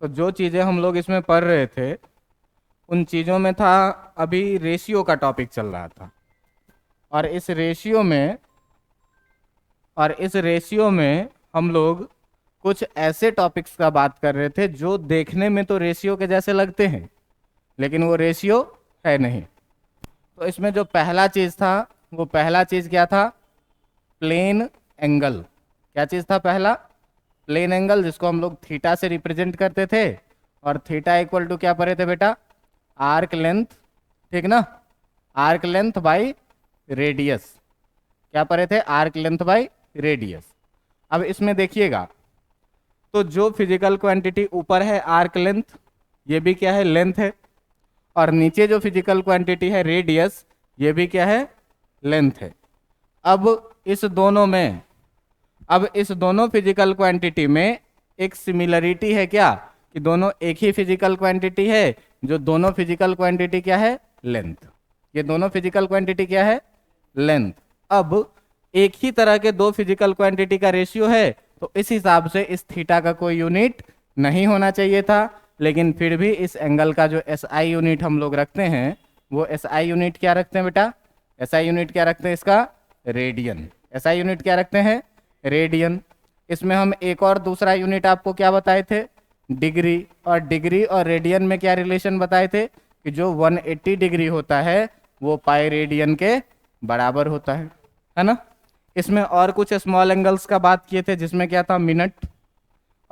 तो जो चीज़ें हम लोग इसमें पढ़ रहे थे उन चीज़ों में था, अभी रेशियो का टॉपिक चल रहा था। और इस रेशियो में हम लोग कुछ ऐसे टॉपिक्स का बात कर रहे थे जो देखने में तो रेशियो के जैसे लगते हैं लेकिन वो रेशियो है नहीं। तो इसमें जो पहला चीज़ था, वो पहला चीज़ क्या था? Plane angle. क्या चीज़ था पहला? प्लेन एंगल, जिसको हम लोग थीटा से रिप्रेजेंट करते थे। और थीटा इक्वल टू क्या पढ़े थे बेटा? आर्क लेंथ, ठीक ना? Arc length by radius. क्या पढ़े थे? Arc length by radius. अब इसमें देखिएगा, तो जो फिजिकल क्वांटिटी ऊपर है आर्क लेंथ, ये भी क्या है? लेंथ है। और नीचे जो फिजिकल क्वांटिटी है रेडियस, ये भी क्या है? लेंथ है। अब इस दोनों फिजिकल क्वांटिटी में एक सिमिलरिटी है क्या? कि दोनों एक ही फिजिकल क्वांटिटी है। जो दोनों फिजिकल क्वांटिटी क्या है? लेंथ। ये दोनों फिजिकल क्वांटिटी क्या है? लेंथ। अब एक ही तरह के दो फिजिकल क्वांटिटी का रेशियो है, तो इस हिसाब से इस थीटा का कोई यूनिट नहीं होना चाहिए था। लेकिन फिर भी इस एंगल का जो एसआई यूनिट हम लोग रखते हैं, वो एसआई यूनिट क्या रखते हैं बेटा? एसआई यूनिट क्या रखते हैं इसका? रेडियन। एसआई यूनिट क्या रखते हैं? रेडियन। इसमें हम एक और दूसरा यूनिट आपको क्या बताए थे? डिग्री। और डिग्री और रेडियन में क्या रिलेशन बताए थे? कि जो 180 डिग्री होता है वो पाई रेडियन के बराबर होता है ना? इसमें और कुछ स्मॉल एंगल्स का बात किए थे, जिसमें क्या था? मिनट।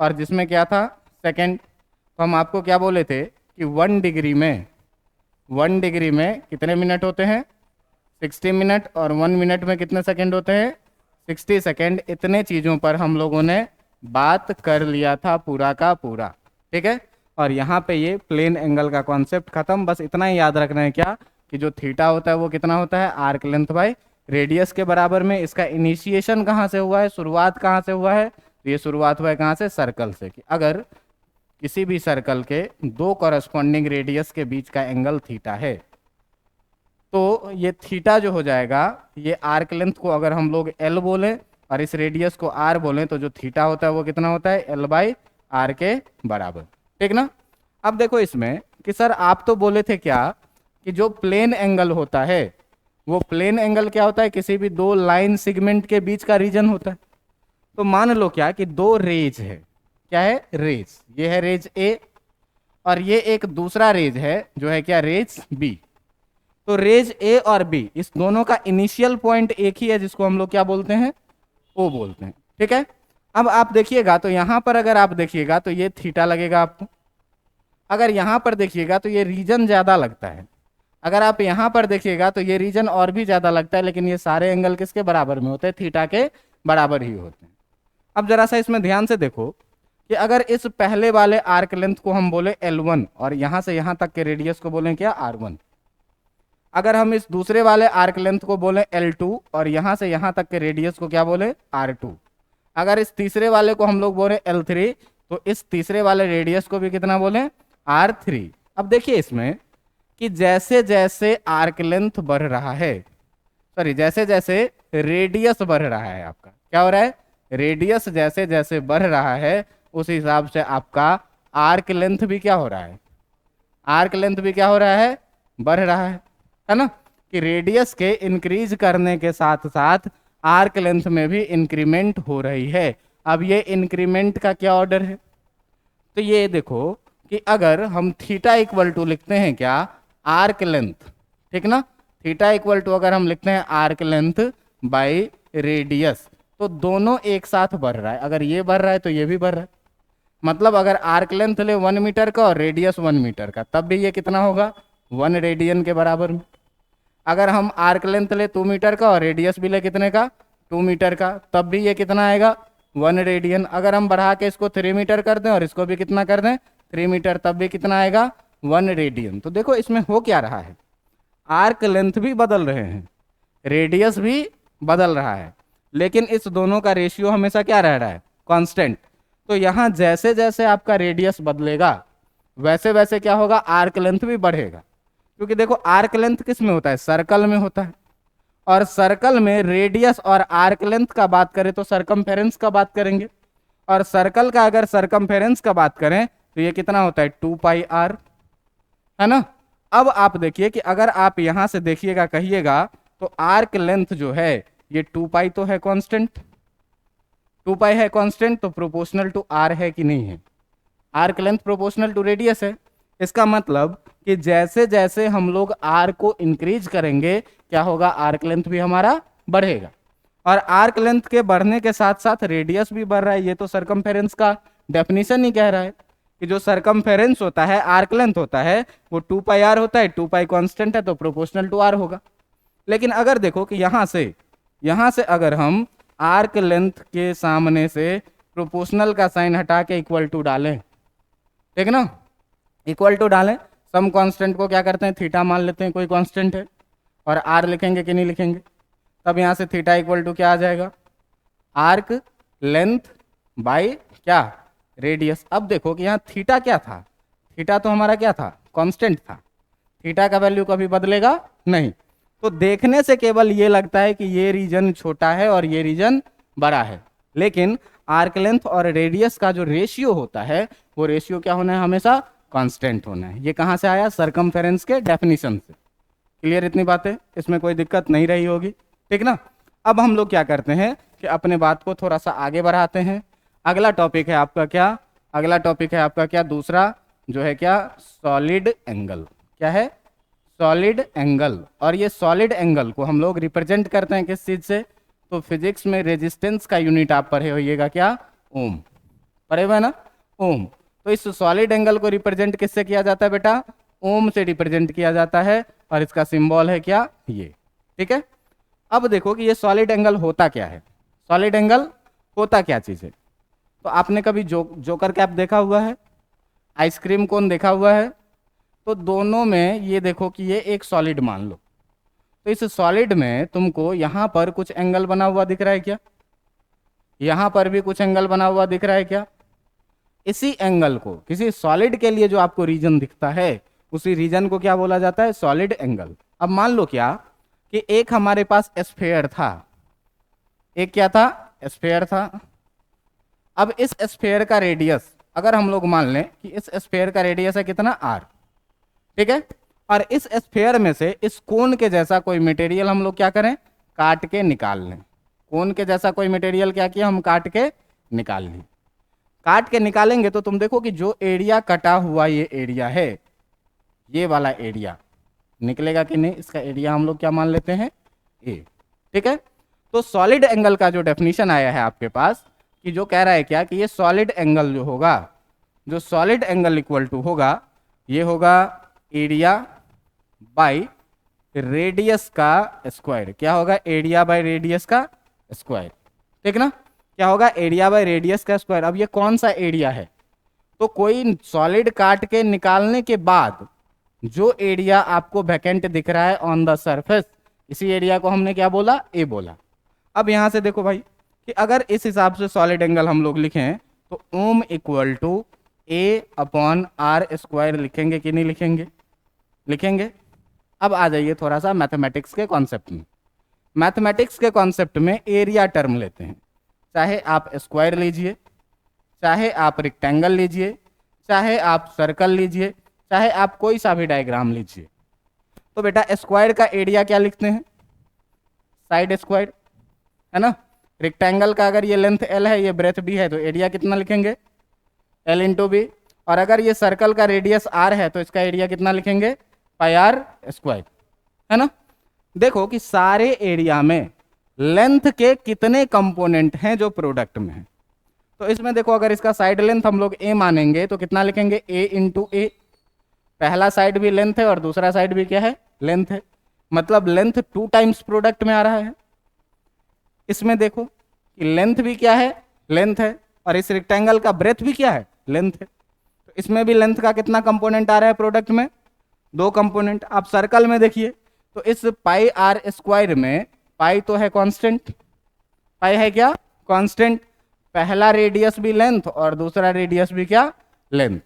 और जिसमें क्या था? सेकंड। तो हम आपको क्या बोले थे कि 1 डिग्री में कितने मिनट होते हैं? 60 मिनट। और 1 मिनट में कितने सेकंड होते हैं? 60 सेकंड। इतने चीज़ों पर हम लोगों ने बात कर लिया था पूरा का पूरा, ठीक है। और यहाँ पे ये प्लेन एंगल का कॉन्सेप्ट खत्म। बस इतना ही याद रखना है क्या? कि जो थीटा होता है वो कितना होता है? आर्क लेंथ बाय रेडियस के बराबर में। इसका इनिशिएशन कहाँ से हुआ है? शुरुआत कहाँ से हुआ है? तो ये शुरुआत हुआ है कहाँ से? सर्कल से। कि अगर किसी भी सर्कल के दो कॉरस्पॉन्डिंग रेडियस के बीच का एंगल थीटा है, तो ये थीटा जो हो जाएगा, ये आर्क लेंथ को अगर हम लोग एल बोलें और इस रेडियस को आर बोलें, तो जो थीटा होता है वो कितना होता है? एल बाई आर के बराबर, ठीक ना? अब देखो इसमें कि सर आप तो बोले थे क्या कि जो प्लेन एंगल होता है, वो प्लेन एंगल क्या होता है? किसी भी दो लाइन सेगमेंट के बीच का रीजन होता है। तो मान लो क्या कि दो रेज है। क्या है? रेज। ये है रेज ए और ये एक दूसरा रेज है जो है क्या? Rays B. तो रेज ए और बी, इस दोनों का इनिशियल पॉइंट एक ही है, जिसको हम लोग क्या बोलते हैं? ओ बोलते हैं, ठीक है। अब आप देखिएगा तो यहां पर अगर आप देखिएगा तो ये थीटा लगेगा आपको। अगर यहां पर देखिएगा तो ये रीजन ज्यादा लगता है। अगर आप यहां पर देखिएगा तो ये रीजन और भी ज्यादा लगता है। लेकिन ये सारे एंगल किसके बराबर में होते हैं? थीटा के बराबर ही होते हैं। अब जरा सा इसमें ध्यान से देखो कि अगर इस पहले वाले आर्क लेंथ को हम बोले L1 और यहां से यहां तक के रेडियस को बोले क्या? R1। अगर हम इस दूसरे वाले आर्क लेंथ को बोले L2 और यहां से यहां तक के रेडियस को क्या बोले? R2। अगर इस तीसरे वाले को हम लोग बोले L3, तो इस तीसरे वाले रेडियस को भी कितना बोले? R3। अब देखिए इसमें कि जैसे जैसे आर्क लेंथ बढ़ रहा है, सॉरी जैसे जैसे रेडियस बढ़ रहा है, आपका क्या हो रहा है? रेडियस जैसे जैसे बढ़ रहा है, उस हिसाब से आपका आर्क लेंथ भी क्या हो रहा है? आर्क लेंथ भी क्या हो रहा है? बढ़ रहा है ना? कि रेडियस के इंक्रीज करने के साथ साथ आर्क लेंथ में भी इंक्रीमेंट हो रही है। अब ये इंक्रीमेंट का क्या ऑर्डर है? तो ये देखो कि अगर हम थीटा इक्वल टू लिखते हैं क्या? आर्क लेंथ, ठीक ना? थीटा इक्वल टू अगर हम लिखते हैं आर्क लेंथ बाय रेडियस, तो दोनों एक साथ बढ़ रहा है। अगर ये बढ़ रहा है तो ये भी बढ़ रहा है। मतलब अगर आर्क लेंथ ले 1 मीटर का और रेडियस 1 मीटर का, तब भी ये कितना होगा? 1 रेडियन के बराबर में। अगर हम आर्क लेंथ ले 2 मीटर का और रेडियस भी ले कितने का? 2 मीटर का, तब भी ये कितना आएगा? 1 रेडियन। अगर हम बढ़ा के इसको 3 मीटर कर दें और इसको भी कितना कर दें? 3 मीटर, तब भी कितना आएगा? 1 रेडियन। तो देखो इसमें हो क्या रहा है? आर्क लेंथ भी बदल रहे हैं, रेडियस भी बदल रहा है, लेकिन इस दोनों का रेशियो हमेशा क्या रह रहा है? कांस्टेंट। तो यहां जैसे जैसे आपका रेडियस बदलेगा, वैसे वैसे क्या होगा? आर्क लेंथ भी बढ़ेगा। क्योंकि देखो आर्क लेंथ किस में होता है? सर्कल में होता है। और सर्कल में रेडियस और आर्क लेंथ का बात करें तो सरकमफेरेंस का बात करेंगे। और सर्कल का अगर सरकमफेरेंस का बात करें तो ये कितना होता है 2 पाई आर, है ना। अब आप देखिए कि अगर आप यहां से देखिएगा कहिएगा तो आर्क लेंथ जो है ये 2 पाई तो है कांस्टेंट, 2 पाई है कांस्टेंट, तो प्रोपोर्शनल टू आर है कि नहीं है, arc length proportional to radius है। इसका मतलब कि जैसे जैसे हम लोग आर को इंक्रीज करेंगे क्या होगा, आर्क लेंथ भी हमारा बढ़ेगा, और आर्क लेंथ के बढ़ने के साथ साथ रेडियस भी बढ़ रहा है। ये तो सरकमफेरेंस का डेफिनेशन ही कह रहा है कि जो सरकमफेरेंस होता है आर्क लेंथ होता है वो 2 पाई आर होता है, 2 पाई कांस्टेंट है तो प्रोपोर्शनल टू आर होगा। लेकिन अगर देखो कि यहां से अगर हम आर्क लेंथ के सामने से प्रोपोर्शनल का साइन हटा के इक्वल टू डालें, ठीक ना, इक्वल टू डालें, सम कांस्टेंट को क्या करते हैं थीटा मान लेते हैं, कोई कांस्टेंट है, और आर लिखेंगे कि नहीं लिखेंगे, तब यहाँ से थीटा इक्वल टू क्या आ जाएगा, आर्क लेंथ बाय क्या, रेडियस। अब देखो कि यहाँ थीटा क्या था, थीटा तो हमारा क्या था, कांस्टेंट था, थीटा का वैल्यू कभी बदलेगा नहीं। तो देखने से केवल ये लगता है कि ये रीजन छोटा है और ये रीजन बड़ा है, लेकिन आर्क लेंथ और रेडियस का जो रेशियो होता है वो रेशियो क्या होना है, हमेशा कांस्टेंट होना है। ये कहाँ से आया, सरकमफेरेंस के डेफिनेशन से। क्लियर इतनी बातें, इसमें कोई दिक्कत नहीं रही होगी, ठीक ना। अब हम लोग क्या करते हैं कि अपने बात को थोड़ा सा आगे बढ़ाते हैं। अगला टॉपिक है आपका क्या, अगला टॉपिक है आपका क्या, दूसरा जो है क्या, सॉलिड एंगल। क्या है, सॉलिड एंगल। और ये सॉलिड एंगल को हम लोग रिप्रेजेंट करते हैं किस चीज से, तो फिजिक्स में रेजिस्टेंस का यूनिट आप पढ़े होइएगा क्या, ओम, पढ़े हुए ना, ओम। तो इस सॉलिड एंगल को रिप्रेजेंट किससे किया जाता है बेटा, ओम से रिप्रेजेंट किया जाता है, और इसका सिंबल है क्या, ये, ठीक है। अब देखो कि ये सॉलिड एंगल होता क्या है, सॉलिड एंगल होता क्या चीज है। तो आपने कभी जोकर कैप देखा हुआ है, आइसक्रीम कोन देखा हुआ है, तो दोनों में ये देखो कि ये एक सॉलिड मान लो, तो इस सॉलिड में तुमको यहाँ पर कुछ एंगल बना हुआ दिख रहा है क्या, यहाँ पर भी कुछ एंगल बना हुआ दिख रहा है क्या। इसी एंगल को, किसी सॉलिड के लिए जो आपको रीजन दिखता है उसी रीजन को क्या बोला जाता है, सॉलिड एंगल। अब मान लो क्या कि एक हमारे पास स्फीयर था, एक क्या था, स्फीयर था। अब इस स्फीयर का रेडियस अगर हम लोग मान लें कि इस स्फीयर का रेडियस है कितना, आर, ठीक है। और इस स्फीयर में से इस कोन के जैसा कोई मटेरियल हम लोग क्या करें, काट के निकाल लें। कोन के जैसा कोई मटेरियल क्या किया, हम काट के निकाल लें। काट के निकालेंगे तो तुम देखो कि जो एरिया कटा हुआ ये एरिया है, ये वाला एरिया निकलेगा कि नहीं, इसका एरिया हम लोग क्या मान लेते हैं, ए, ठीक है। तो सॉलिड एंगल का जो डेफिनेशन आया है आपके पास कि जो कह रहा है क्या कि ये सॉलिड एंगल जो होगा, जो सॉलिड एंगल इक्वल टू होगा, ये होगा एरिया बाय रेडियस का स्क्वायर। क्या होगा, एरिया बाय रेडियस का स्क्वायर, ठीक ना। क्या होगा, एरिया बाय रेडियस का स्क्वायर। अब ये कौन सा एरिया है, तो कोई सॉलिड काट के निकालने के बाद जो एरिया आपको वैकेंट दिख रहा है ऑन द सरफेस, इसी एरिया को हमने क्या बोला, ए बोला। अब यहां से देखो भाई कि अगर इस हिसाब से सॉलिड एंगल हम लोग लिखें तो ohm equal to A upon R square लिखेंगे कि नहीं लिखेंगे, लिखेंगे। अब आ जाइए थोड़ा सा मैथमेटिक्स के कॉन्सेप्ट में। मैथमेटिक्स के कॉन्सेप्ट में एरिया टर्म लेते हैं, चाहे आप स्क्वायर लीजिए, चाहे आप रेक्टेंगल लीजिए, चाहे आप सर्कल लीजिए, चाहे आप कोई सा भी डायग्राम लीजिए। तो बेटा स्क्वायर का एरिया क्या लिखते हैं, साइड स्क्वायर, है ना। रेक्टेंगल का अगर ये लेंथ एल है, ये ब्रेथ बी है, तो एरिया कितना लिखेंगे, एल इंटू बी। और अगर ये सर्कल का रेडियस आर है तो इसका एरिया कितना लिखेंगे, पाई आर स्क्वायर, है ना। देखो कि सारे एरिया में लेंथ के कितने कंपोनेंट हैं जो प्रोडक्ट में है। तो इसमें देखो अगर इसका साइड लेंथ हम लोग ए मानेंगे तो कितना लिखेंगे, ए इंटू ए। पहला साइड भी लेंथ है और दूसरा साइड भी क्या है, लेंथ है, मतलब लेंथ 2 टाइम्स प्रोडक्ट में आ रहा है। इसमें देखो कि लेंथ भी क्या है, लेंथ है, और इस रेक्टेंगल का ब्रेथ भी क्या है, लेंथ है। तो इसमें भी लेंथ का कितना कंपोनेंट आ रहा है प्रोडक्ट में, 2 कंपोनेंट। आप सर्कल में देखिए तो इस पाई आर स्क्वायर में पाई तो है कांस्टेंट, पाई है क्या, कांस्टेंट। पहला रेडियस भी लेंथ और दूसरा रेडियस भी क्या, लेंथ।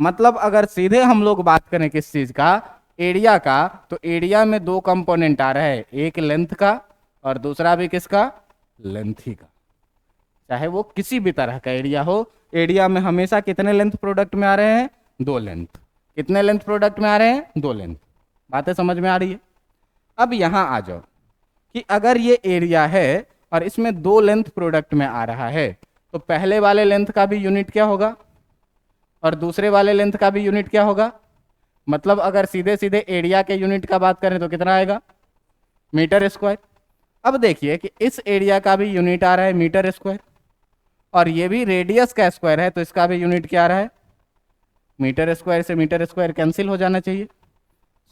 मतलब अगर सीधे हम लोग बात करें किस चीज का, एरिया का, तो एरिया में 2 कंपोनेंट आ रहा है, एक लेंथ का और दूसरा भी किसका, लेंथ ही का। चाहे वो किसी भी तरह का एरिया हो, एरिया में हमेशा कितने लेंथ प्रोडक्ट में आ रहे हैं, 2 लेंथ। कितने लेंथ प्रोडक्ट में आ रहे हैं, 2 लेंथ। बातें समझ में आ रही है। अब यहाँ आ जाओ कि अगर ये एरिया है और इसमें 2 लेंथ प्रोडक्ट में आ रहा है, तो पहले वाले लेंथ का भी यूनिट क्या होगा और दूसरे वाले लेंथ का भी यूनिट क्या होगा। मतलब अगर सीधे सीधे एरिया के यूनिट का बात करें तो कितना आएगा, मीटर स्क्वायर। अब देखिए कि इस एरिया का भी यूनिट आ रहा है मीटर स्क्वायर, और ये भी रेडियस का स्क्वायर है, तो इसका भी यूनिट क्या आ रहा है, मीटर स्क्वायर से मीटर स्क्वायर कैंसिल हो जाना चाहिए।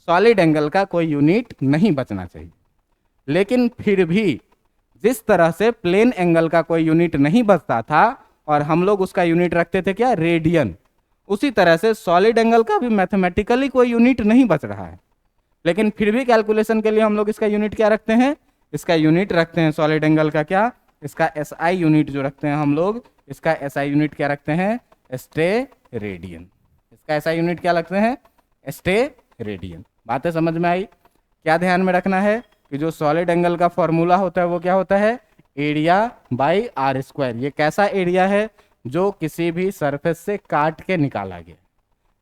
सॉलिड एंगल का कोई यूनिट नहीं बचना चाहिए। लेकिन फिर भी जिस तरह से प्लेन एंगल का कोई यूनिट नहीं बचता था और हम लोग उसका यूनिट रखते थे क्या, रेडियन, उसी तरह से सॉलिड एंगल का भी मैथमेटिकली कोई यूनिट नहीं बच रहा है। लेकिन फिर भी कैलकुलेशन के लिए हम लोग इसका यूनिट क्या रखते हैं, इसका यूनिट रखते हैं सॉलिड एंगल का क्या, इसका एसआई यूनिट जो रखते हैं हम लोग, इसका एसआई यूनिट क्या रखते हैं, स्टे रेडियन। इसका एसआई यूनिट क्या रखते हैं, स्टे रेडियन। बातें समझ में आई। क्या ध्यान में रखना है कि जो सॉलिड एंगल का फॉर्मूला होता है वो क्या होता है, एरिया बाई आर स्क्वायर। ये कैसा एरिया है, जो किसी भी सरफेस से काट के निकाला गया।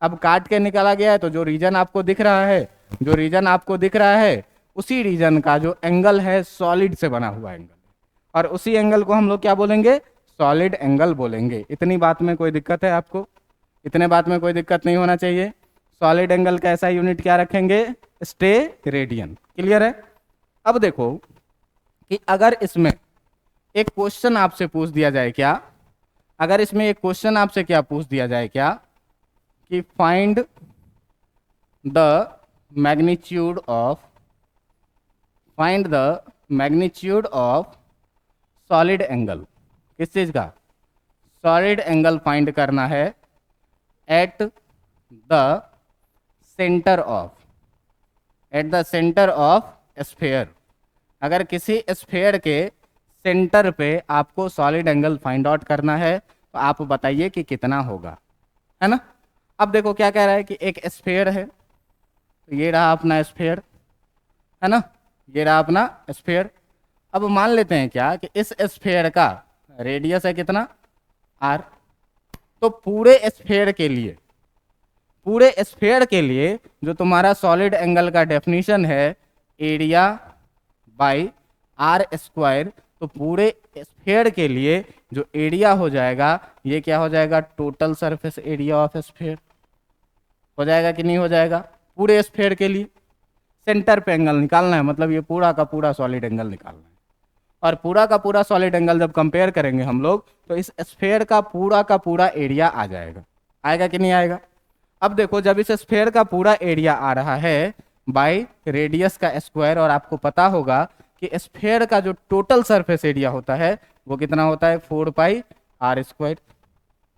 अब काट के निकाला गया है तो जो रीजन आपको दिख रहा है, जो रीजन आपको दिख रहा है, उसी रीजन का जो एंगल है सॉलिड से बना हुआ एंगल, और उसी एंगल को हम लोग क्या बोलेंगे, सॉलिड एंगल बोलेंगे। इतनी बात में कोई दिक्कत है आपको, इतने बात में कोई दिक्कत नहीं होना चाहिए। सॉलिड एंगल का ऐसा यूनिट क्या रखेंगे, स्टे रेडियन। क्लियर है। अब देखो कि अगर इसमें एक क्वेश्चन आपसे पूछ दिया जाए क्या, अगर इसमें एक क्वेश्चन आपसे क्या पूछ दिया जाए क्या, कि find the magnitude of solid angle. किस चीज का, सॉलिड एंगल फाइंड करना है at the centre of sphere. अगर किसी स्फीयर के सेंटर पे आपको सॉलिड एंगल फाइंड आउट करना है तो आप बताइए कि कितना होगा, है ना। अब देखो क्या कह रहा है कि एक स्फीयर है, तो ये रहा अपना स्फीयर, है ना, ये रहा अपना स्फीयर। अब मान लेते हैं क्या कि इस स्फीयर का रेडियस है कितना, आर। तो पूरे स्फीयर के लिए जो तुम्हारा सॉलिड एंगल का डेफिनेशन है एरिया बाई आर स्क्वायर, तो पूरे स्फीयर के लिए जो एरिया हो जाएगा ये क्या हो जाएगा, total surface area of sphere हो जाएगा कि नहीं हो जाएगा। पूरे स्फीयर के लिए सेंटर पे एंगल निकालना है, मतलब ये पूरा का पूरा सॉलिड एंगल निकालना है। और पूरा का पूरा सॉलिड एंगल जब कंपेयर करेंगे हम लोग तो इस स्फीयर का पूरा एरिया आ जाएगा। आएगा कि नहीं आएगा। अब देखो जब इस स्फीयर का पूरा एरिया आ रहा है बाय रेडियस का स्क्वायर, और आपको पता होगा कि स्फीयर का जो टोटल सरफेस एरिया होता है वो कितना होता है, 4 पाई आर स्क्वायर,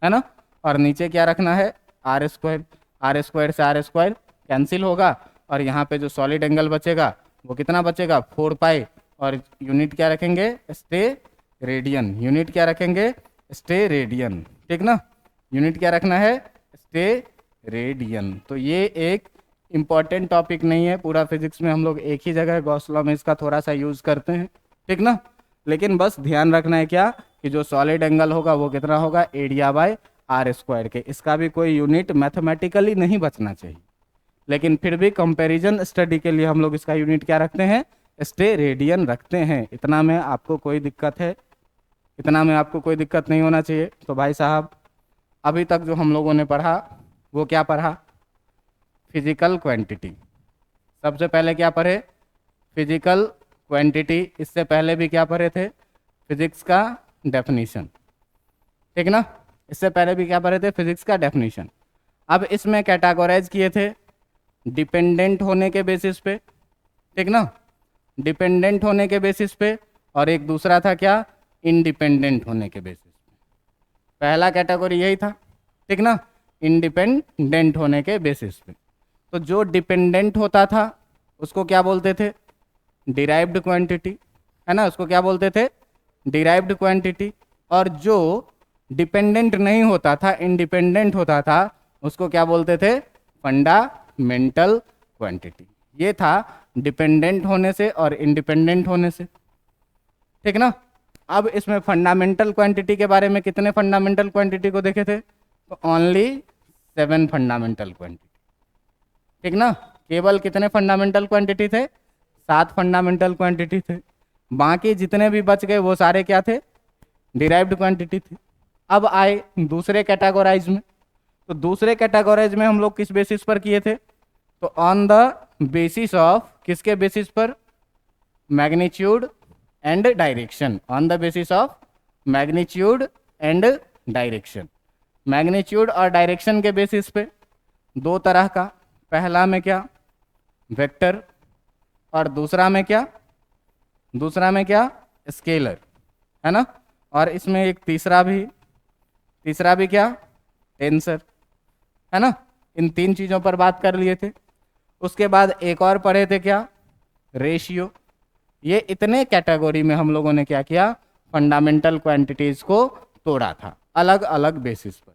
है ना। और नीचे क्या रखना है, आर स्क्वायर। आर स्क्वायर से आर स्क्वायर कैंसिल होगा, और यहाँ पे जो सॉलिड एंगल बचेगा वो कितना बचेगा, 4 पाई, और यूनिट क्या रखेंगे, स्टे रेडियन। यूनिट क्या रखेंगे, स्टे रेडियन, ठीक ना। यूनिट क्या रखना है, स्टे रेडियन। तो ये एक इम्पॉर्टेंट टॉपिक नहीं है, पूरा फिजिक्स में हम लोग एक ही जगह गॉस लॉ में इसका थोड़ा सा यूज करते हैं, ठीक ना। लेकिन बस ध्यान रखना है क्या कि जो सॉलिड एंगल होगा वो कितना होगा, एरिया बाय आर स्क्वायर के। इसका भी कोई यूनिट मैथमेटिकली नहीं बचना चाहिए, लेकिन फिर भी कंपैरिजन स्टडी के लिए हम लोग इसका यूनिट क्या रखते हैं, स्टे रेडियन रखते हैं। इतना में आपको कोई दिक्कत है, इतना में आपको कोई दिक्कत नहीं होना चाहिए। तो भाई साहब अभी तक जो हम लोगों ने पढ़ा वो क्या पढ़ा, फिजिकल क्वांटिटी। सबसे पहले क्या पढ़े, फिजिकल क्वांटिटी। इससे पहले भी क्या पढ़े थे, फिजिक्स का डेफिनेशन, ठीक ना। इससे पहले भी क्या पढ़े थे, फिजिक्स का डेफिनेशन। अब इसमें कैटेगराइज किए थे डिपेंडेंट होने के बेसिस पे, ठीक ना, डिपेंडेंट होने के बेसिस पे, और एक दूसरा था क्या, इंडिपेंडेंट होने के बेसिस पे। पहला कैटेगरी यही था, ठीक ना, इंडिपेंडेंट होने के बेसिस पे। तो जो डिपेंडेंट होता था उसको क्या बोलते थे, डिराइव्ड क्वांटिटी, है ना, उसको क्या बोलते थे, डिराइव्ड क्वांटिटी। और जो डिपेंडेंट नहीं होता था, इंडिपेंडेंट होता था, उसको क्या बोलते थे, फंडामेंटल क्वांटिटी। ये था डिपेंडेंट होने से और इंडिपेंडेंट होने से, ठीक ना। अब इसमें फंडामेंटल क्वांटिटी के बारे में कितने फंडामेंटल क्वांटिटी को देखे थे? तो ओनली 7 फंडामेंटल क्वांटिटी, ठीक ना। केवल कितने फंडामेंटल क्वांटिटी थे? 7 फंडामेंटल क्वांटिटी थे। बाकी जितने भी बच गए वो सारे क्या थे? डिराइव्ड क्वांटिटी थे। अब आए दूसरे कैटेगोराइज में, तो दूसरे कैटेगोराइज में हम लोग किस बेसिस पर किए थे? तो ऑन द बेसिस ऑफ, किसके बेसिस पर? Magnitude and direction, on the basis of magnitude and direction. Magnitude और डायरेक्शन के बेसिस पे दो तरह का, पहला में क्या? वेक्टर, और दूसरा में क्या? दूसरा में क्या? स्केलर, है ना। और इसमें एक तीसरा भी क्या? टेंसर, है ना। इन 3 चीज़ों पर बात कर लिए थे। उसके बाद एक और पढ़े थे, क्या? रेशियो। ये इतने कैटेगरी में हम लोगों ने क्या किया? फंडामेंटल क्वांटिटीज को तोड़ा था अलग अलग बेसिस पर,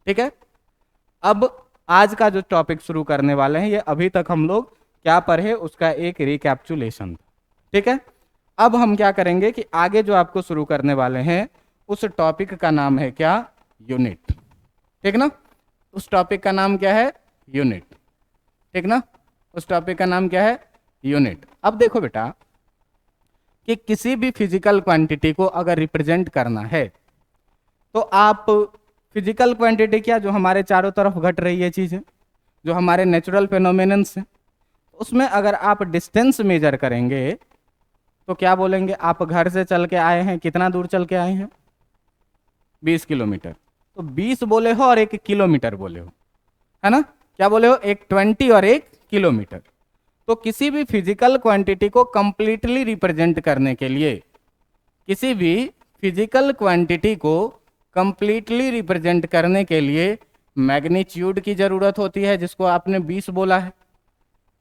ठीक है। अब आज का जो टॉपिक शुरू करने वाले हैं, ये अभी तक हम लोग क्या पढ़े उसका एक रिकैप्चुलेशन था, ठीक है। अब हम क्या करेंगे कि आगे जो आपको शुरू करने वाले हैं उस टॉपिक का नाम है क्या? यूनिट, ठीक ना। उस टॉपिक का नाम क्या है? यूनिट, ठीक ना। उस टॉपिक का नाम क्या है? यूनिट। अब देखो बेटा कि किसी भी फिजिकल क्वांटिटी को अगर रिप्रेजेंट करना है तो आप फिजिकल क्वांटिटी क्या, जो हमारे चारों तरफ घट रही है चीज़ें, जो हमारे नेचुरल फेनोमेनन्स हैं, उसमें अगर आप डिस्टेंस मेजर करेंगे तो क्या बोलेंगे? आप घर से चल के आए हैं, कितना दूर चल के आए हैं? 20 किलोमीटर। तो 20 बोले हो और 1 किलोमीटर बोले हो, है ना। क्या बोले हो? एक 20 और 1 किलोमीटर। तो किसी भी फिजिकल क्वांटिटी को कंप्लीटली रिप्रेजेंट करने के लिए, किसी भी फिजिकल क्वांटिटी को कंप्लीटली रिप्रेजेंट करने के लिए मैग्नीट्यूड की जरूरत होती है, जिसको आपने 20 बोला है,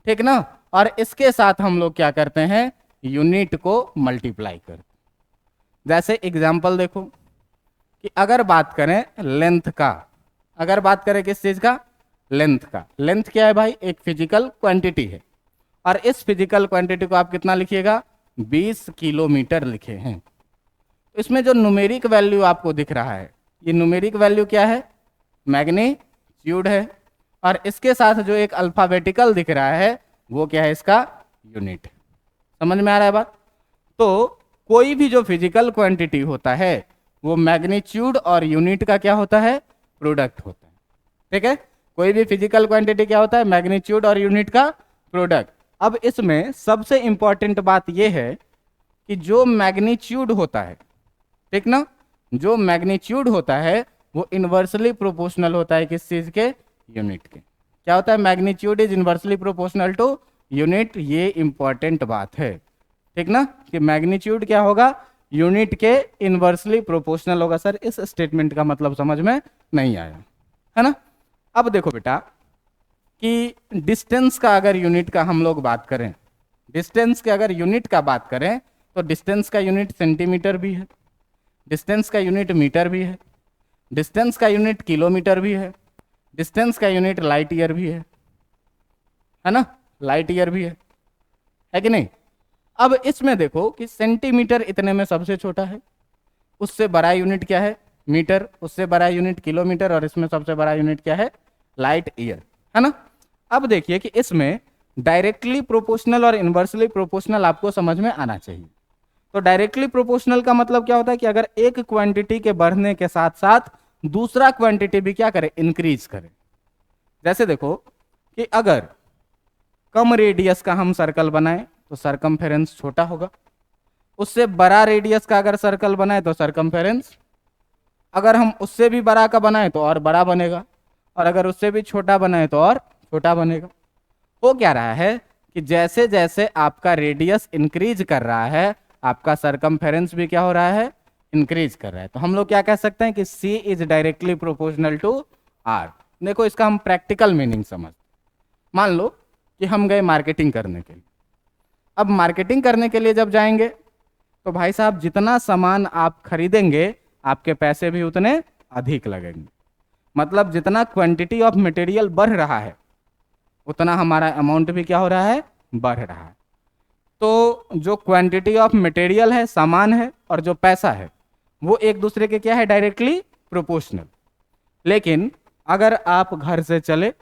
ठीक ना। और इसके साथ हम लोग क्या करते हैं? यूनिट को मल्टीप्लाई करते। जैसे एग्जाम्पल देखो कि अगर बात करें लेंथ का, अगर बात करें किस चीज का? लेंथ का। लेंथ क्या है भाई? एक फिजिकल क्वांटिटी है, और इस फिजिकल क्वांटिटी को आप कितना लिखिएगा? 20 किलोमीटर लिखे हैं। इसमें जो न्यूमेरिक वैल्यू आपको दिख रहा है, ये न्यूमेरिक वैल्यू क्या है? मैग्नीट्यूड है। और इसके साथ जो एक अल्फाबेटिकल दिख रहा है वो क्या है? इसका यूनिट। समझ में आ रहा है बात? तो कोई भी जो फिजिकल क्वांटिटी होता है वो मैग्नीट्यूड और यूनिट का क्या होता है? प्रोडक्ट होता है, ठीक है। कोई भी फिजिकल क्वांटिटी क्या होता है? मैग्नीट्यूड और यूनिट का प्रोडक्ट। अब इसमें सबसे इंपॉर्टेंट बात यह है कि जो मैग्नीट्यूड होता है, ठीक ना, जो मैग्नीट्यूड होता है वो इन्वर्सली प्रोपोर्शनल होता है किस चीज के? यूनिट के। क्या होता है? Magnitude is inversely proportional to unit. ये इंपॉर्टेंट बात है, ठीक ना, कि मैग्नीट्यूड क्या होगा? यूनिट के इन्वर्सली प्रोपोर्शनल होगा। सर इस स्टेटमेंट का मतलब समझ में नहीं आया, है ना। अब देखो बेटा कि डिस्टेंस का अगर यूनिट का हम लोग बात करें, डिस्टेंस के अगर यूनिट का बात करें तो डिस्टेंस का यूनिट सेंटीमीटर भी है, डिस्टेंस का यूनिट मीटर भी है, डिस्टेंस का यूनिट किलोमीटर भी है, डिस्टेंस का यूनिट लाइट ईयर भी है ना, लाइट ईयर भी है कि नहीं। अब इसमें देखो कि सेंटीमीटर इतने में सबसे छोटा है, उससे बड़ा यूनिट क्या है? मीटर, उससे बड़ा यूनिट किलोमीटर, और इसमें सबसे बड़ा यूनिट क्या है? लाइट ईयर, है ना। अब देखिए कि इसमें डायरेक्टली प्रोपोर्शनल और इन्वर्सली प्रोपोर्शनल आपको समझ में आना चाहिए। तो डायरेक्टली प्रोपोर्शनल का मतलब क्या होता है कि अगर एक क्वांटिटी के बढ़ने के साथ साथ दूसरा क्वांटिटी भी क्या करे? इंक्रीज करे। जैसे देखो कि अगर कम रेडियस का हम सर्कल बनाए तो सरकमफेरेंस छोटा होगा, उससे बड़ा रेडियस का अगर सर्कल बनाए तो सरकमफेरेंस, अगर हम उससे भी बड़ा का बनाए तो और बड़ा बनेगा, और अगर उससे भी छोटा बनाए तो और छोटा बनेगा। हो क्या रहा है कि जैसे जैसे आपका रेडियस इंक्रीज कर रहा है आपका सरकमफेरेंस भी क्या हो रहा है? इंक्रीज कर रहा है। तो हम लोग क्या कह सकते हैं कि C is directly proportional to R। देखो इसका हम प्रैक्टिकल मीनिंग समझ। मान लो कि हम गए मार्केटिंग करने के लिए। अब मार्केटिंग करने के लिए जब जाएंगे तो भाई साहब जितना सामान आप खरीदेंगे आपके पैसे भी उतने अधिक लगेंगे। मतलब जितना क्वांटिटी ऑफ मटेरियल बढ़ रहा है उतना हमारा अमाउंट भी क्या हो रहा है? बढ़ रहा है। तो जो क्वांटिटी ऑफ मटेरियल है, सामान है, और जो पैसा है, वो एक दूसरे के क्या है, डायरेक्टली प्रोपोर्शनल। लेकिन अगर आप घर से चले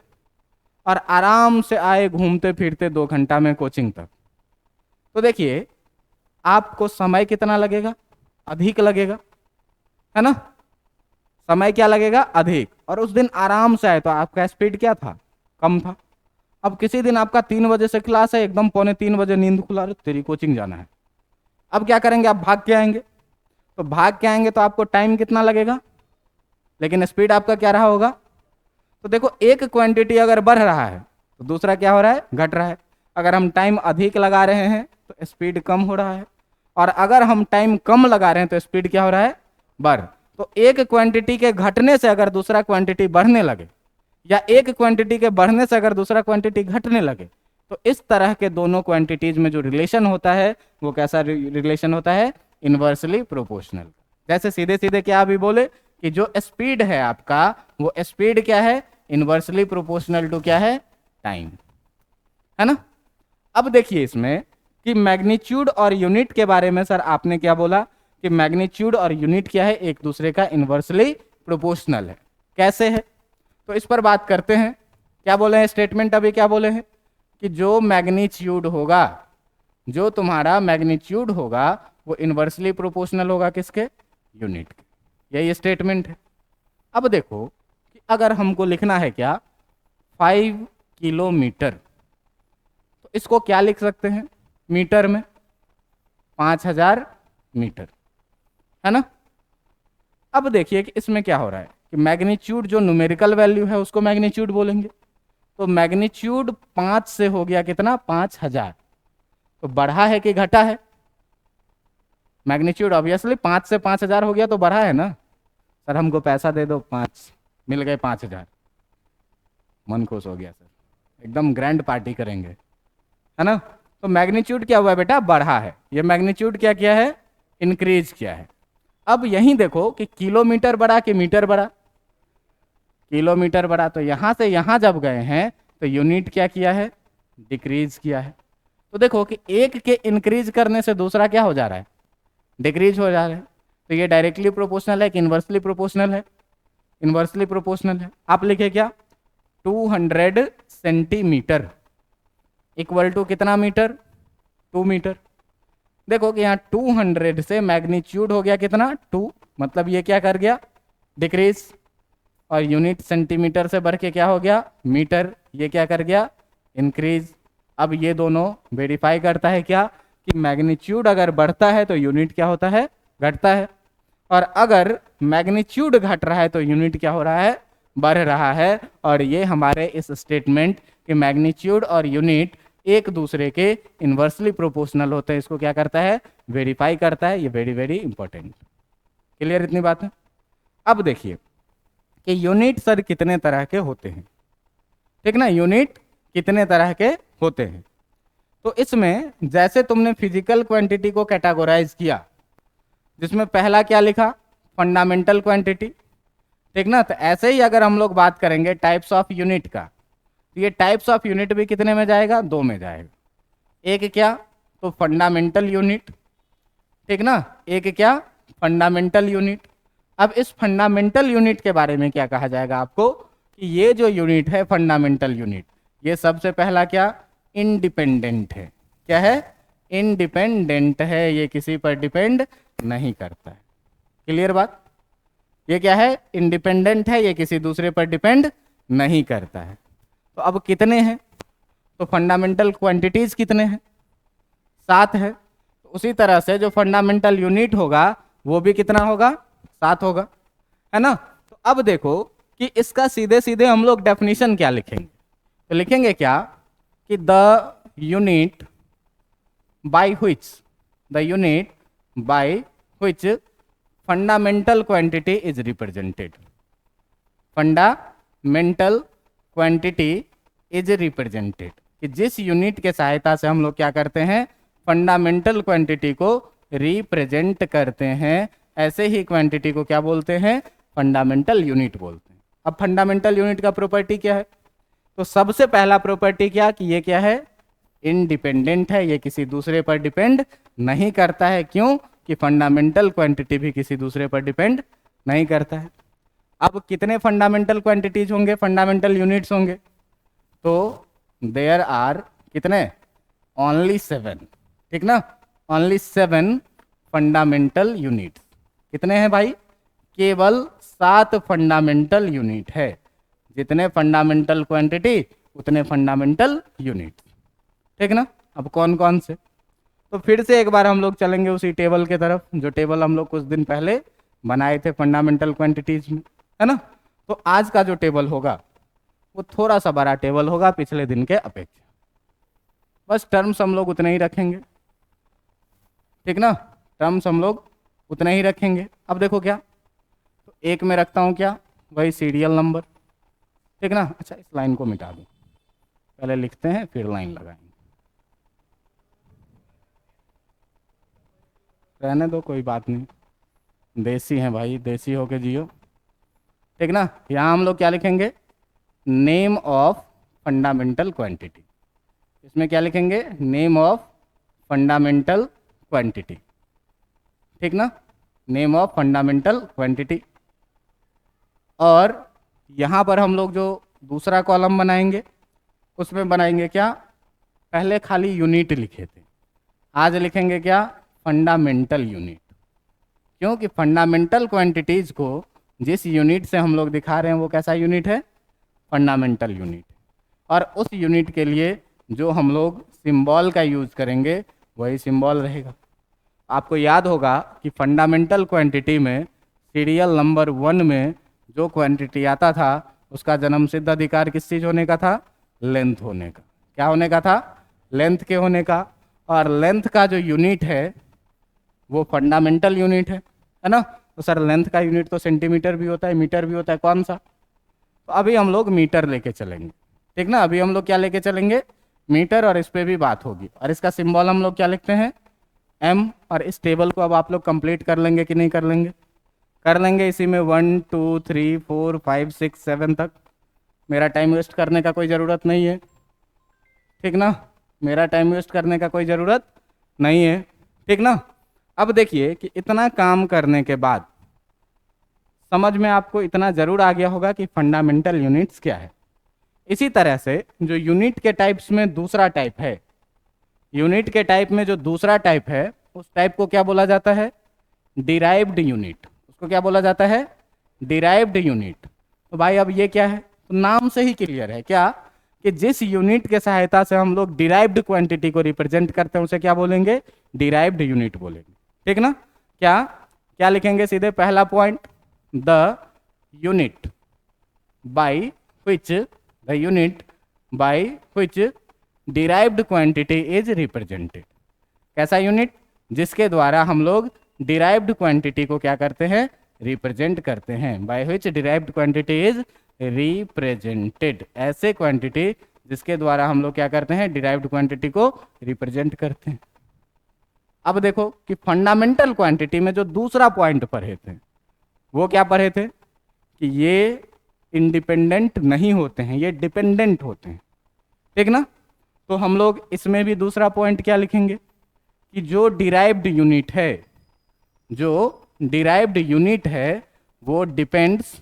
और आराम से आए घूमते फिरते 2 घंटा में कोचिंग तक, तो देखिए आपको समय कितना लगेगा, अधिक लगेगा, है ना। समय क्या लगेगा, अधिक। और उस दिन आराम से आए तो आपका स्पीड क्या था, कम था। अब किसी दिन आपका 3 बजे से क्लास है, एकदम 2:45 नींद खुला रहे, तेरी कोचिंग जाना है। अब क्या करेंगे, आप भाग के आएंगे। तो भाग के आएंगे तो आपको टाइम कितना लगेगा, लेकिन स्पीड आपका क्या रहा होगा। तो देखो एक क्वांटिटी अगर बढ़ रहा है तो दूसरा क्या हो रहा है, घट रहा है। अगर हम टाइम अधिक लगा रहे हैं तो स्पीड कम हो रहा है, और अगर हम टाइम कम लगा रहे हैं तो स्पीड क्या हो रहा है, बढ़। तो एक क्वांटिटी के घटने से अगर दूसरा क्वांटिटी बढ़ने लगे, या एक क्वांटिटी के बढ़ने से अगर दूसरा क्वांटिटी घटने लगे, तो इस तरह के दोनों क्वांटिटीज में जो रिलेशन होता है वो कैसा रिलेशन होता है, इनवर्सली प्रोपोर्शनल। जैसे सीधे सीधे क्या अभी बोले कि जो स्पीड है आपका, वो स्पीड क्या है, इनवर्सली प्रोपोर्शनल टू क्या है, टाइम, है ना। अब देखिए इसमें कि मैग्नीट्यूड और यूनिट के बारे में सर आपने क्या बोला कि मैग्नीट्यूड और यूनिट क्या है, एक दूसरे का इनवर्सली प्रोपोर्शनल है। कैसे है, तो इस पर बात करते हैं। क्या बोले हैं स्टेटमेंट, अभी क्या बोले हैं कि जो मैग्नीट्यूड होगा, जो तुम्हारा मैग्नीट्यूड होगा वो इनवर्सली प्रोपोर्शनल होगा किसके, यूनिट के। यही स्टेटमेंट है। अब देखो कि अगर हमको लिखना है क्या, 5 किलोमीटर, तो इसको क्या लिख सकते हैं मीटर में, 5000 मीटर, है ना। अब देखिए कि इसमें क्या हो रहा है कि मैग्नीट्यूड जो न्यूमेरिकल वैल्यू है उसको मैग्नीट्यूड बोलेंगे। तो मैग्नीट्यूड 5 से हो गया कितना, 5000। तो बढ़ा है कि घटा है, मैग्नीट्यूड ऑब्वियसली 5 से 5000 हो गया तो बढ़ा है ना। सर हमको पैसा दे दो, 5 मिल गए, 5000, मन खुश हो गया सर, एकदम ग्रैंड पार्टी करेंगे, है ना। तो मैग्नीट्यूड क्या हुआ बेटा, बढ़ा है। ये मैग्नीट्यूड क्या किया है, इंक्रीज किया है। अब यहीं देखो कि किलोमीटर बढ़ा कि मीटर बढ़ा, किलोमीटर बढ़ा। तो यहां से यहां जब गए हैं तो यूनिट क्या किया है, डिक्रीज किया है। तो देखो कि एक के इंक्रीज करने से दूसरा क्या हो जा रहा है, डिक्रीज हो जा रहा है। तो ये डायरेक्टली प्रोपोर्शनल है कि इनवर्सली प्रोपोर्शनल है, इनवर्सली प्रोपोर्शनल है। आप लिखे क्या, 200 सेंटीमीटर इक्वल टू कितना मीटर, 2 मीटर। देखो कि यहाँ 200 से मैग्नीट्यूड हो गया कितना, 2, मतलब ये क्या कर गया, डिक्रीज। और यूनिट सेंटीमीटर से बढ़ के क्या हो गया, मीटर, ये क्या कर गया, इंक्रीज। अब ये दोनों वेरीफाई करता है क्या कि मैग्नीट्यूड अगर बढ़ता है तो यूनिट क्या होता है, घटता है, और अगर मैग्नीट्यूड घट रहा है तो यूनिट क्या हो रहा है, बढ़ रहा है। और ये हमारे इस स्टेटमेंट कि मैग्नीट्यूड और यूनिट एक दूसरे के इनवर्सली प्रोपोर्शनल होते हैं, इसको क्या करता है, वेरीफाई करता है। ये वेरी वेरी इंपॉर्टेंट। क्लियर इतनी बात है। अब देखिए कि यूनिट सर कितने तरह के होते हैं, ठीक ना, यूनिट कितने तरह के होते हैं। तो इसमें जैसे तुमने फिजिकल क्वांटिटी को कैटेगोराइज किया, जिसमें पहला क्या लिखा, फंडामेंटल क्वांटिटी, ठीक ना। तो ऐसे ही अगर हम लोग बात करेंगे टाइप्स ऑफ यूनिट का, तो ये टाइप्स ऑफ यूनिट भी कितने में जाएगा, 2 में जाएगा। एक क्या, तो फंडामेंटल यूनिट, ठीक ना, एक क्या, फंडामेंटल यूनिट। अब इस फंडामेंटल यूनिट के बारे में क्या कहा जाएगा आपको कि ये जो यूनिट है फंडामेंटल यूनिट, ये सबसे पहला क्या, इंडिपेंडेंट है। क्या है, इंडिपेंडेंट है, ये किसी पर डिपेंड नहीं करता है। क्लियर बात, ये क्या है, इंडिपेंडेंट है, ये किसी दूसरे पर डिपेंड नहीं करता है। तो अब कितने हैं, तो फंडामेंटल क्वांटिटीज कितने हैं, 7 है। तो उसी तरह से जो फंडामेंटल यूनिट होगा वो भी कितना होगा, 7 होगा, है ना। तो अब देखो कि इसका सीधे सीधे हम लोग डेफिनेशन क्या लिखेंगे, तो लिखेंगे क्या कि the unit by which fundamental quantity is represented, fundamental quantity is represented, कि जिस यूनिट के सहायता से हम लोग क्या करते हैं, फंडामेंटल क्वांटिटी को रिप्रेजेंट करते हैं, ऐसे ही क्वांटिटी को क्या बोलते हैं, फंडामेंटल यूनिट बोलते हैं। अब फंडामेंटल यूनिट का प्रॉपर्टी क्या है, तो सबसे पहला प्रॉपर्टी क्या कि ये क्या है, इंडिपेंडेंट है, ये किसी दूसरे पर डिपेंड नहीं करता है। क्यों? कि फंडामेंटल क्वांटिटी भी किसी दूसरे पर डिपेंड नहीं करता है। अब कितने फंडामेंटल क्वांटिटीज होंगे, फंडामेंटल यूनिट्स होंगे? तो देयर आर कितने? ओनली 7, ठीक ना? Only 7 fundamental units. कितने हैं भाई? केवल 7 फंडामेंटल यूनिट है। जितने फंडामेंटल क्वांटिटी उतने फंडामेंटल यूनिट, ठीक ना? अब कौन कौन से? तो फिर से एक बार हम लोग चलेंगे उसी टेबल के तरफ, जो टेबल हम लोग कुछ दिन पहले बनाए थे फंडामेंटल क्वांटिटीज में, है ना? तो आज का जो टेबल होगा वो थोड़ा सा बड़ा टेबल होगा पिछले दिन के अपेक्षा। बस टर्म्स हम लोग उतने ही रखेंगे, ठीक ना? टर्म्स हम लोग उतने ही रखेंगे। अब देखो क्या, तो एक में रखता हूँ क्या, वही सीरियल नंबर, ठीक ना? अच्छा, इस लाइन को मिटा दूँ, पहले लिखते हैं फिर लाइन लगाएंगे। रहने दो, कोई बात नहीं, देसी हैं भाई, देसी होके जियो, ठीक ना? यहाँ हम लोग क्या लिखेंगे? Name of fundamental quantity. इसमें क्या लिखेंगे? नेम ऑफ फंडामेंटल क्वांटिटी, ठीक ना? Name of fundamental quantity. और यहाँ पर हम लोग जो दूसरा कॉलम बनाएंगे उसमें बनाएंगे क्या? पहले खाली यूनिट लिखे थे, आज लिखेंगे क्या? Fundamental unit. क्योंकि फंडामेंटल क्वांटिटीज को जिस यूनिट से हम लोग दिखा रहे हैं वो कैसा यूनिट है? Fundamental unit. और उस यूनिट के लिए जो हम लोग सिंबल का यूज़ करेंगे वही सिंबल रहेगा। आपको याद होगा कि फंडामेंटल क्वांटिटी में सीरियल नंबर 1 में जो क्वांटिटी आता था उसका जन्म सिद्ध अधिकार किस चीज़ होने का था? लेंथ होने का। क्या होने का था? लेंथ के होने का। और लेंथ का जो यूनिट है वो फंडामेंटल यूनिट है ना? तो सर लेंथ का यूनिट तो सेंटीमीटर भी होता है, मीटर भी होता है, कौन सा? तो अभी हम लोग मीटर लेके चलेंगे, ठीक ना? अभी हम लोग क्या लेके चलेंगे? मीटर। और इस पे भी बात होगी। और इसका सिंबल हम लोग क्या लिखते हैं? एम। और इस टेबल को अब आप लोग कंप्लीट कर लेंगे कि नहीं कर लेंगे? कर लेंगे। इसी में 1 2 3 4 5 6 7 तक मेरा टाइम वेस्ट करने का कोई ज़रूरत नहीं है, ठीक ना? मेरा टाइम वेस्ट करने का कोई ज़रूरत नहीं है, ठीक ना? अब देखिए कि इतना काम करने के बाद समझ में आपको इतना ज़रूर आ गया होगा कि फंडामेंटल यूनिट्स क्या है। इसी तरह से जो यूनिट के टाइप्स में दूसरा टाइप है, यूनिट के टाइप में जो दूसरा टाइप है उस टाइप को क्या बोला जाता है? Derived unit. उसको क्या बोला जाता है? Derived unit. तो भाई अब ये क्या है? तो नाम से ही क्लियर है क्या कि जिस यूनिट के सहायता से हम लोग डिराइव्ड क्वांटिटी को रिप्रेजेंट करते हैं उसे क्या बोलेंगे? डिराइव्ड यूनिट बोलेंगे, ठीक ना? क्या क्या लिखेंगे? सीधे पहला point, the unit by which the unit by which derived quantity is represented. कैसा यूनिट? जिसके द्वारा हम लोग डिराइव्ड क्वांटिटी को क्या करते हैं? रिप्रेजेंट करते हैं। By which derived quantity is represented. ऐसे क्वांटिटी जिसके द्वारा हम लोग क्या करते हैं? डिराइव्ड क्वांटिटी को रिप्रेजेंट करते हैं। अब देखो कि फंडामेंटल क्वांटिटी में जो दूसरा पॉइंट पढ़े थे वो क्या पढ़े थे? कि ये इंडिपेंडेंट नहीं होते हैं, ये डिपेंडेंट होते हैं, ठीक ना? तो हम लोग इसमें भी दूसरा पॉइंट क्या लिखेंगे? कि जो डिराइव्ड यूनिट है, जो डिराइव्ड यूनिट है वो डिपेंड्स,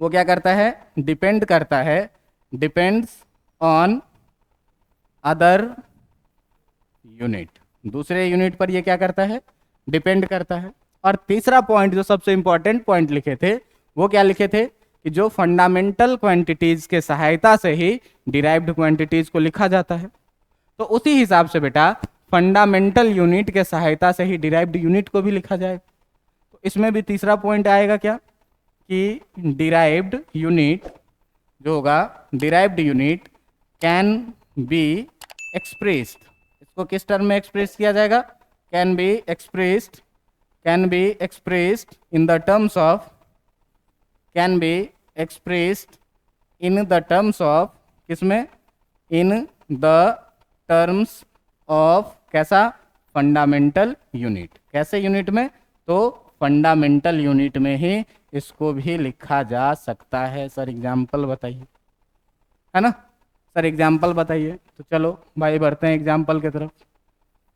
वो क्या करता है? डिपेंड करता है, डिपेंड्स ऑन अदर यूनिट। दूसरे यूनिट पर ये क्या करता है? डिपेंड करता है। और तीसरा पॉइंट जो सबसे इंपॉर्टेंट पॉइंट लिखे थे वो क्या लिखे थे? कि जो फंडामेंटल क्वांटिटीज के सहायता से ही डिराइव्ड क्वांटिटीज को लिखा जाता है। तो उसी हिसाब से बेटा फंडामेंटल यूनिट के सहायता से ही डिराइव्ड यूनिट को भी लिखा जाए। तो इसमें भी तीसरा पॉइंट आएगा क्या? कि डिराइव्ड यूनिट जो होगा, derived unit can be expressed. इसको किस टर्म में एक्सप्रेस किया जाएगा? Can be expressed, can be expressed in the terms of, can be expressed in the terms of, किसमें? इन द टर्म्स ऑफ कैसा? Fundamental unit. कैसे यूनिट में? तो फंडामेंटल यूनिट में ही इसको भी लिखा जा सकता है। सर एग्जाम्पल बताइए, है ना? सर एग्जाम्पल बताइए। तो चलो भाई बढ़ते हैं एग्जाम्पल की तरफ।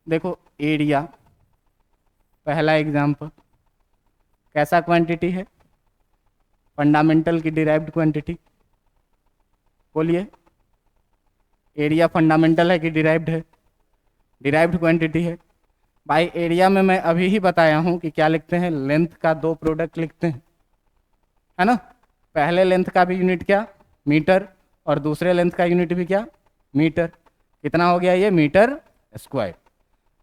देखो एरिया, पहला एग्जाम्पल कैसा क्वांटिटी है? फंडामेंटल की डिराइव्ड क्वांटिटी। बोलिए, एरिया फंडामेंटल है कि डिराइव्ड है? डिराइव्ड क्वांटिटी है। भाई एरिया में मैं अभी ही बताया हूँ कि क्या लिखते हैं, लेंथ का दो प्रोडक्ट लिखते हैं, है ना। पहले लेंथ का भी यूनिट क्या, मीटर, और दूसरे लेंथ का यूनिट भी क्या, मीटर। कितना हो गया ये, मीटर स्क्वायर।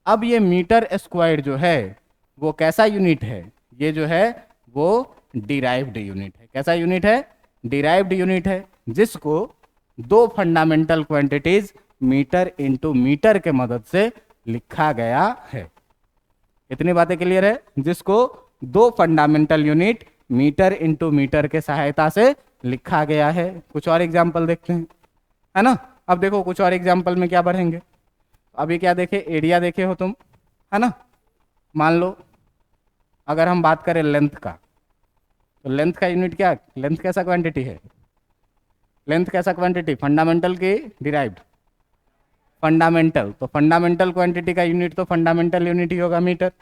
अब ये मीटर स्क्वायर जो है वो कैसा यूनिट है, ये जो है वो डिराइव्ड यूनिट है। कैसा यूनिट है, डिराइव्ड यूनिट है, जिसको दो fundamental quantities metre into metre के मदद से लिखा गया है। इतनी बातें क्लियर है, जिसको दो fundamental unit metre into metre के सहायता से लिखा गया है। कुछ और एग्जाम्पल देखते हैं, है ना। अब देखो कुछ और एग्जाम्पल में क्या बढ़ेंगे। अभी क्या देखे, एरिया देखे हो तुम, है ना। मान लो अगर हम बात करें लेंथ का, तो लेंथ का यूनिट क्या, लेंथ कैसा क्वांटिटी है, लेंथ कैसा क्वांटिटी, फंडामेंटल की डिराइव्ड, फंडामेंटल। तो फंडामेंटल क्वांटिटी का यूनिट तो फंडामेंटल यूनिट ही होगा, मीटर।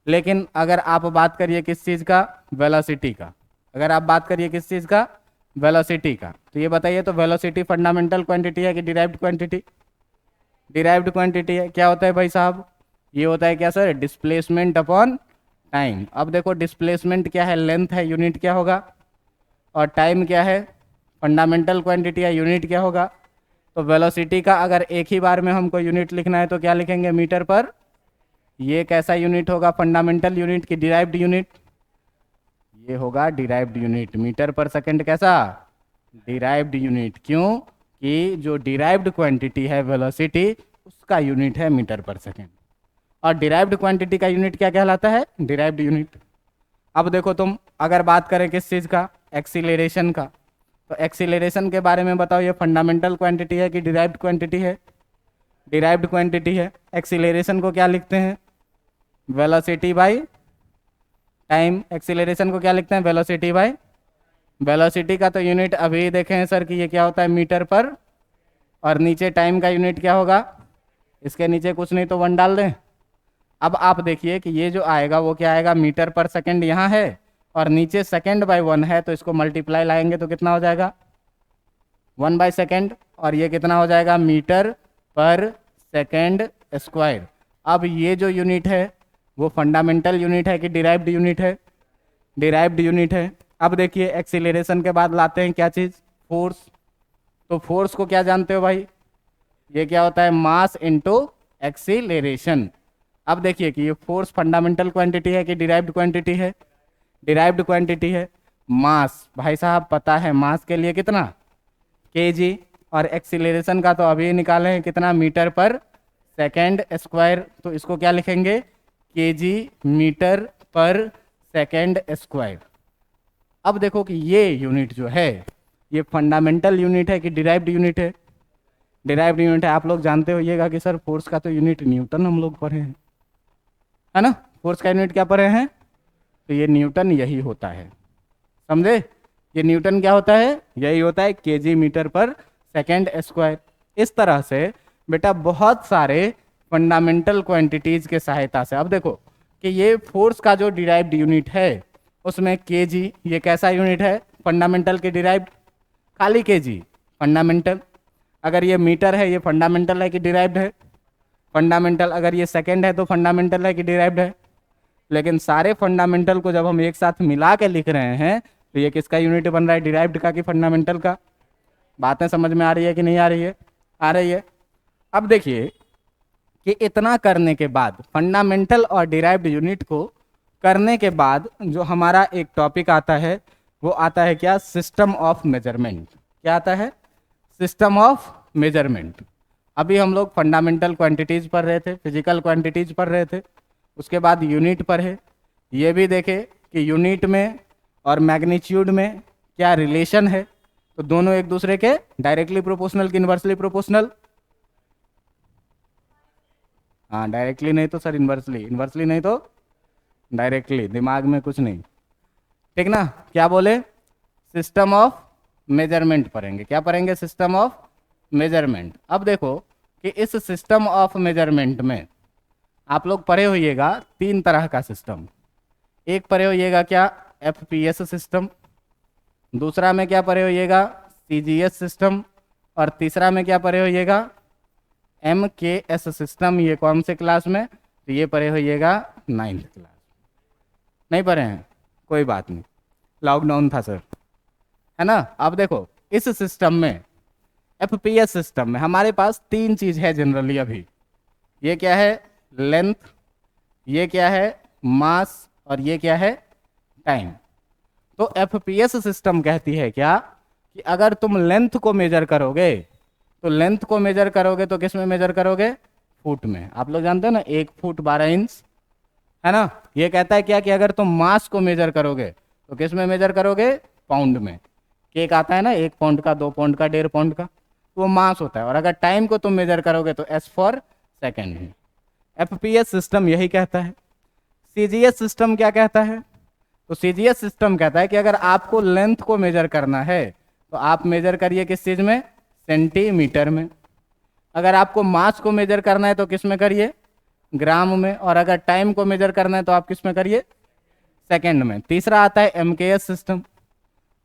लेकिन अगर आप बात करिए किस चीज़ का, वेलोसिटी का, अगर आप बात करिए किस चीज़ का, वेलोसिटी का, तो ये बताइए तो वेलोसिटी फंडामेंटल क्वांटिटी है कि डिराइव्ड क्वांटिटी? डिराइव्ड क्वांटिटी है। क्या होता है भाई साहब, ये होता है क्या सर, डिस्प्लेसमेंट अपॉन टाइम। अब देखो डिस्प्लेसमेंट क्या है, लेंथ है, यूनिट क्या होगा, और टाइम क्या है, फंडामेंटल क्वांटिटी है, यूनिट क्या होगा। तो वेलोसिटी का अगर एक ही बार में हमको यूनिट लिखना है तो क्या लिखेंगे, मीटर पर। ये कैसा यूनिट होगा, फंडामेंटल यूनिट की डिराइव्ड यूनिट, ये होगा डिराइव्ड यूनिट। मीटर पर सेकंड कैसा, डिराइव्ड यूनिट। क्यों कि जो डिराइव्ड क्वांटिटी है वेलोसिटी, उसका यूनिट है मीटर पर सेकंड, और डिराइव्ड क्वांटिटी का यूनिट क्या कहलाता है, डिराइव्ड यूनिट। अब देखो तुम अगर बात करें किस चीज़ का, एक्सीलरेशन का, तो एक्सीलरेशन के बारे में बताओ, ये फंडामेंटल क्वांटिटी है कि डिराइव्ड क्वांटिटी है, डिराइव्ड क्वांटिटी है। एक्सीलरेशन को क्या लिखते हैं, वेलोसिटी बाई टाइम। एक्सीलरेशन को क्या लिखते हैं, वेलोसिटी बाई, वेलोसिटी का तो यूनिट अभी देखे हैं सर कि ये क्या होता है, मीटर पर, और नीचे टाइम का यूनिट क्या होगा, इसके नीचे कुछ नहीं तो 1 डाल दें। अब आप देखिए कि ये जो आएगा वो क्या आएगा, मीटर पर सेकंड यहाँ है और नीचे सेकंड बाय 1 है, तो इसको मल्टीप्लाई लाएंगे तो कितना हो जाएगा, 1 बाय सेकेंड, और ये कितना हो जाएगा, मीटर पर सेकेंड स्क्वायर। अब ये जो यूनिट है वो फंडामेंटल यूनिट है कि डिराइव्ड यूनिट है, डिराइव्ड यूनिट है। अब देखिए एक्सीलरेशन के बाद लाते हैं क्या चीज़, फोर्स। तो फोर्स को क्या जानते हो भाई, ये क्या होता है, मास इनटू एक्सीलरेशन। अब देखिए कि ये फोर्स फंडामेंटल क्वांटिटी है कि डिराइव्ड क्वांटिटी है, डिराइव्ड क्वांटिटी है। मास भाई साहब पता है, मास के लिए कितना, केजी, और एक्सीलरेशन का तो अभी निकाले हैं कितना, मीटर पर सेकेंड स्क्वायर। तो इसको क्या लिखेंगे, केजी मीटर पर सेकेंड स्क्वायर। अब देखो कि ये यूनिट जो है ये फंडामेंटल यूनिट है कि डिराइव्ड यूनिट है, डिराइव्ड यूनिट है। आप लोग जानते होइएगा कि सर फोर्स का तो यूनिट न्यूटन हम लोग पढ़े हैं, है ना। फोर्स का यूनिट क्या पढ़े हैं, तो ये न्यूटन यही होता है, समझे। ये न्यूटन क्या होता है, यही होता है, केजी मीटर पर सेकेंड स्क्वायर। इस तरह से बेटा बहुत सारे फंडामेंटल क्वांटिटीज के सहायता से, अब देखो कि ये फोर्स का जो डिराइव्ड यूनिट है उसमें केजी, ये कैसा यूनिट है, फंडामेंटल के डिराइव्ड, खाली केजी फंडामेंटल। अगर ये मीटर है ये फंडामेंटल है कि डिराइव्ड है, फंडामेंटल। अगर ये सेकेंड है तो फंडामेंटल है कि डिराइव्ड है। लेकिन सारे फंडामेंटल को जब हम एक साथ मिला के लिख रहे हैं तो ये किसका यूनिट बन रहा है, डिराइव्ड का कि फंडामेंटल का। बातें समझ में आ रही है कि नहीं आ रही है, आ रही है। अब देखिए कि इतना करने के बाद, फंडामेंटल और डिराइव्ड यूनिट को करने के बाद जो हमारा एक टॉपिक आता है वो आता है क्या, सिस्टम ऑफ मेजरमेंट। क्या आता है, सिस्टम ऑफ मेजरमेंट। अभी हम लोग फंडामेंटल क्वांटिटीज पढ़ रहे थे, फिजिकल क्वांटिटीज पढ़ रहे थे, उसके बाद यूनिट पढ़े। ये भी देखे कि यूनिट में और मैग्नीट्यूड में क्या रिलेशन है, तो दोनों एक दूसरे के डायरेक्टली प्रोपोर्शनल कि इन्वर्सली प्रोपोर्शनल। हाँ डायरेक्टली नहीं तो सर इन्वर्सली, इन्वर्सली नहीं तो डायरेक्टली, दिमाग में कुछ नहीं, ठीक ना। क्या बोले, सिस्टम ऑफ मेजरमेंट पढ़ेंगे। क्या पढ़ेंगे, सिस्टम ऑफ मेजरमेंट। अब देखो कि इस सिस्टम ऑफ मेजरमेंट में आप लोग पढ़े होइएगा 3 तरह का सिस्टम। एक पढ़े होइएगा क्या, एफपीएस सिस्टम, दूसरा में क्या पढ़े होइएगा, सीजीएस सिस्टम, और तीसरा में क्या पढ़े होइएगा, एमकेएस सिस्टम। ये कौन से क्लास में, तो ये पढ़े होइएगा 9th क्लास। नहीं पढ़े हैं, कोई बात नहीं, लॉकडाउन था सर, है ना। अब देखो इस सिस्टम में, एफपीएस सिस्टम में हमारे पास 3 चीज है जनरली अभी। ये क्या है, लेंथ, ये क्या है, मास, और ये क्या है, टाइम। तो एफपीएस सिस्टम कहती है क्या कि अगर तुम लेंथ को मेजर करोगे, तो लेंथ को मेजर करोगे तो किस में मेजर करोगे, फुट में। आप लोग जानते हो ना 1 फुट 12 इंच, है ना। ये कहता है क्या कि अगर तुम मास को मेजर करोगे तो किस में मेजर करोगे, पाउंड में। केक आता है ना 1 पाउंड का, 2 पाउंड का, 1.5 पाउंड का, तो वो मास होता है। और अगर टाइम को तुम मेजर करोगे तो एस फॉर सेकेंड है। एफपीएस सिस्टम यही कहता है। सीजीएस सिस्टम क्या कहता है, तो सीजीएस सिस्टम कहता है कि अगर आपको लेंथ को मेजर करना है तो आप मेजर करिए किस चीज में, सेंटीमीटर में। अगर आपको मास को मेजर करना है तो किस में करिए, ग्राम में। और अगर टाइम को मेजर करना है तो आप किस में करिए, सेकंड में। तीसरा आता है एमकेएस सिस्टम।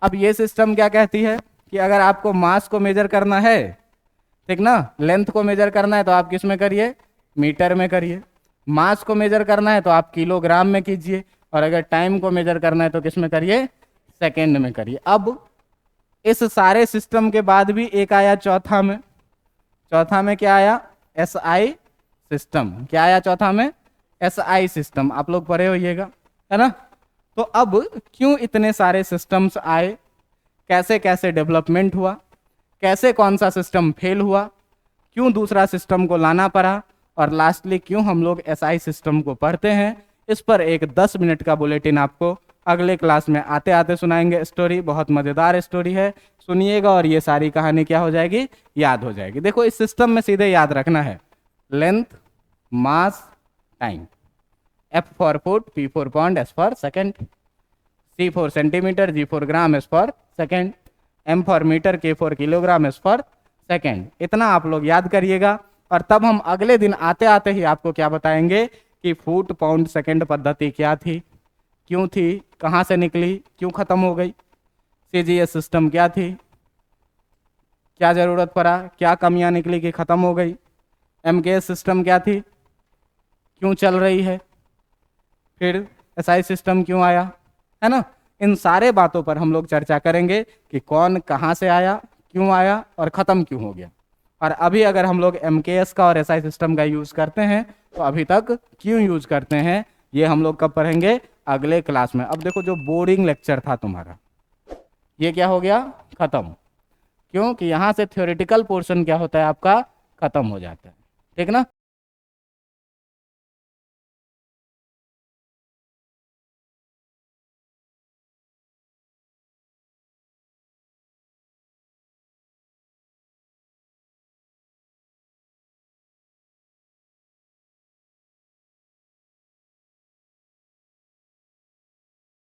अब ये सिस्टम क्या कहती है कि अगर आपको मास को मेजर करना है, ठीक ना, लेंथ को मेजर करना है तो आप किस में करिए, मीटर में करिए। मास को मेजर करना है तो आप किलोग्राम में कीजिए। और अगर टाइम को मेजर करना है तो किस में करिए, सेकेंड में करिए। अब इस सारे सिस्टम के बाद भी एक आया चौथा में। चौथा में क्या आया, एसआई सिस्टम। क्या आया चौथा में, एसआई सिस्टम। आप लोग पढ़े होइएगा, है ना। तो अब क्यों इतने सारे सिस्टम्स आए, कैसे कैसे डेवलपमेंट हुआ, कैसे कौन सा सिस्टम फेल हुआ, क्यों दूसरा सिस्टम को लाना पड़ा, और लास्टली क्यों हम लोग एसआई सिस्टम को पढ़ते हैं, इस पर एक 10 मिनट का बुलेटिन आपको अगले क्लास में आते आते सुनाएंगे। स्टोरी बहुत मज़ेदार स्टोरी है, सुनिएगा और ये सारी कहानी क्या हो जाएगी, याद हो जाएगी। देखो इस सिस्टम में सीधे याद रखना है, length, mass, time. F for foot, P for pound, S for second, C for centimetre, G for gram, S for second, M for metre, K for kilogram, S for second. इतना आप लोग याद करिएगा। और तब हम अगले दिन आते आते ही आपको क्या बताएंगे कि फुट पाउंड सेकेंड पद्धति क्या थी, क्यों थी, कहाँ से निकली, क्यों खत्म हो गई, सीजीएस सिस्टम क्या थी, क्या जरूरत पड़ा, क्या कमियां निकली कि खत्म हो गई, एमकेएस सिस्टम क्या थी, क्यों चल रही है, फिर एसआई सिस्टम क्यों आया, है ना। इन सारे बातों पर हम लोग चर्चा करेंगे कि कौन कहाँ से आया, क्यों आया और ख़त्म क्यों हो गया। और अभी अगर हम लोग एमकेएस का और एसआई सिस्टम का यूज़ करते हैं तो अभी तक क्यों यूज़ करते हैं, ये हम लोग कब पढ़ेंगे, अगले क्लास में। अब देखो जो बोरिंग लेक्चर था तुम्हारा, ये क्या हो गया, ख़त्म। क्योंकि यहाँ से थ्योरेटिकल पोर्शन क्या होता है आपका, ख़त्म हो जाता है, ठीक ना।